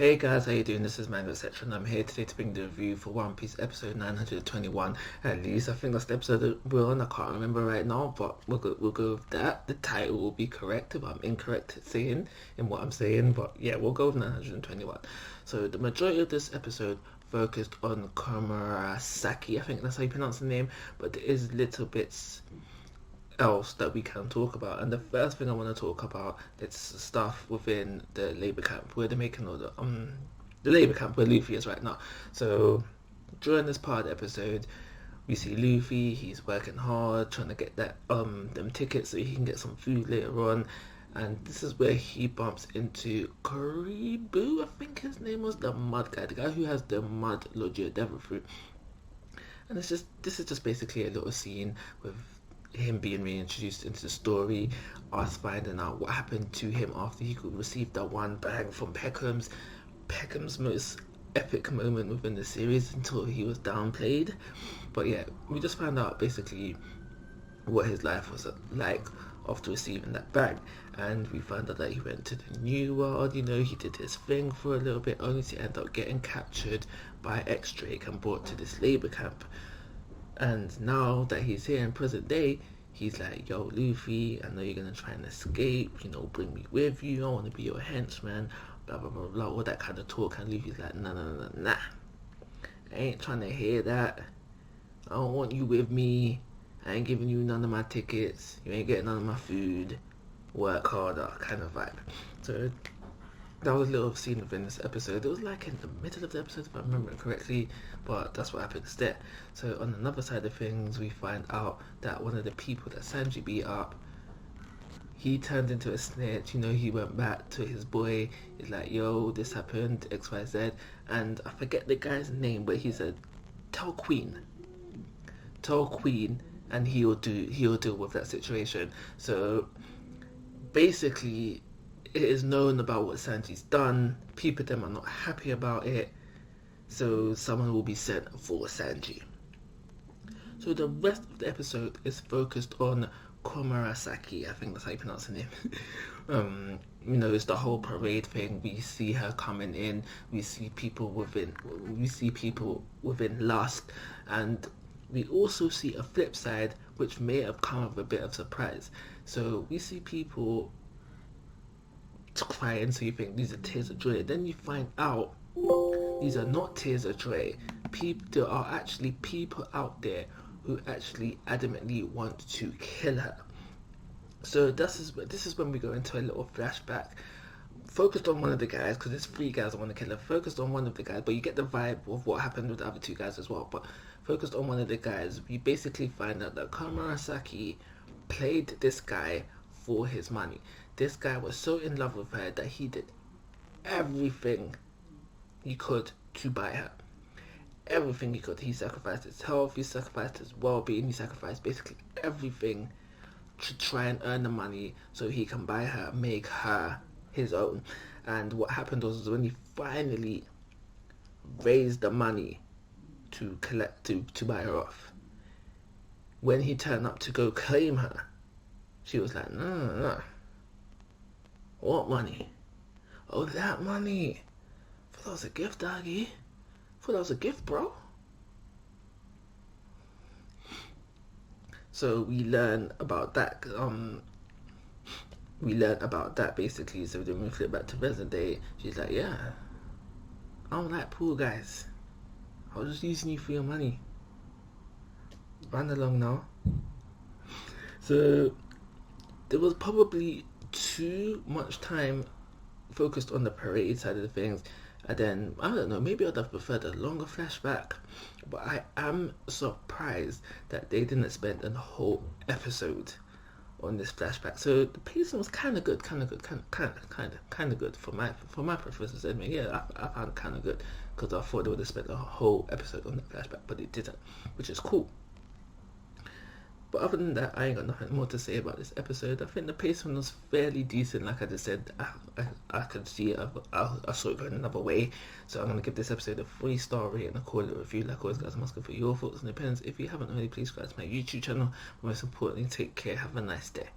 Hey guys, how you doing? This is Manga, etc. and I'm here today to bring the review for One Piece episode 921. At least I think that's the episode that we're on. I can't remember right now, but we'll go with that. The title will be correct if I'm incorrect saying in what I'm saying, but yeah, we'll go with 921. So the majority of this episode focused on Komurasaki. I think that's how you pronounce the name, but there is little bits else that we can talk about, and the first thing I want to talk about is stuff within the labor camp where they're making all the labor camp where Luffy is right now. So during this part of the episode, we see Luffy. He's working hard trying to get that them tickets so he can get some food later on, and this is where he bumps into Karibu. I think his name was, the mud guy, the guy who has the mud Logia Devil Fruit. And this is just basically a little scene with him being reintroduced into the story, us finding out what happened to him after he could receive that one bag from Peckham's most epic moment within the series until he was downplayed. But yeah, we just found out basically what his life was like after receiving that bag, and we found out that he went to the new world. He did his thing for a little bit only to end up getting captured by X-Drake and brought to this labor camp. And now that he's here in present day, he's like, yo, Luffy, I know you're going to try and escape, bring me with you, I want to be your henchman, blah, blah, blah, blah, all that kind of talk. And Luffy's like, nah, I ain't trying to hear that. I don't want you with me. I ain't giving you none of my tickets. You ain't getting none of my food. Work harder, kind of vibe. So that was a little scene within this episode. It was like in the middle of the episode, if I remember it correctly, but that's what happens there. So on another side of things, we find out that one of the people that Sanji beat up, he turned into a snitch. He went back to his boy. He's like, yo, this happened, XYZ. And I forget the guy's name, but he said, tell Queen, and he'll deal with that situation. So basically, it is known about what Sanji's done. People them are not happy about it, so someone will be sent for Sanji. So the rest of the episode is focused on Komurasaki. I think that's how you pronounce her name. It's the whole parade thing. We see her coming in. We see people within Lust, and we also see a flip side, which may have come with a bit of surprise. So we see people crying, so you think these are tears of joy. Then you find out these are not tears of joy. There are actually people out there who actually adamantly want to kill her. So this is when we go into a little flashback focused on one of the guys, because there's 3 guys that want to kill her. Focused on one of the guys, but you get the vibe of what happened with the other 2 guys as well. But focused on one of the guys, we basically find out that Komurasaki played this guy for his money. This guy was so in love with her that he did everything he could to buy her. Everything he could. He sacrificed his health, he sacrificed his well-being, he sacrificed basically everything to try and earn the money so he can buy her, make her his own. And what happened was when he finally raised the money to buy her off, when he turned up to go claim her, she was like, no. What money? Oh, that money. Thought that was a gift, doggy. Thought that was a gift, bro. So we learn about that. Basically. So then we flip back to present day. She's like, yeah, I don't like pool guys. I was just using you for your money. Run along now. So there was probably too much time focused on the parade side of the things, and then I don't know, maybe I'd have preferred a longer flashback, but I am surprised that they didn't spend a whole episode on this flashback. So the pacing was kind of good for my preferences. I mean, yeah, I found it kind of good because I thought they would have spent a whole episode on the flashback, but they didn't, which is cool. But other than that, I ain't got nothing more to say about this episode. I think the pacing was fairly decent. Like I just said, I could see it. I saw it going another way. So I'm going to give this episode a 3-star rating and a call it a review. Like always, guys, I'm asking for your thoughts and opinions. If you haven't already, please subscribe to my YouTube channel. But most importantly, take care. Have a nice day.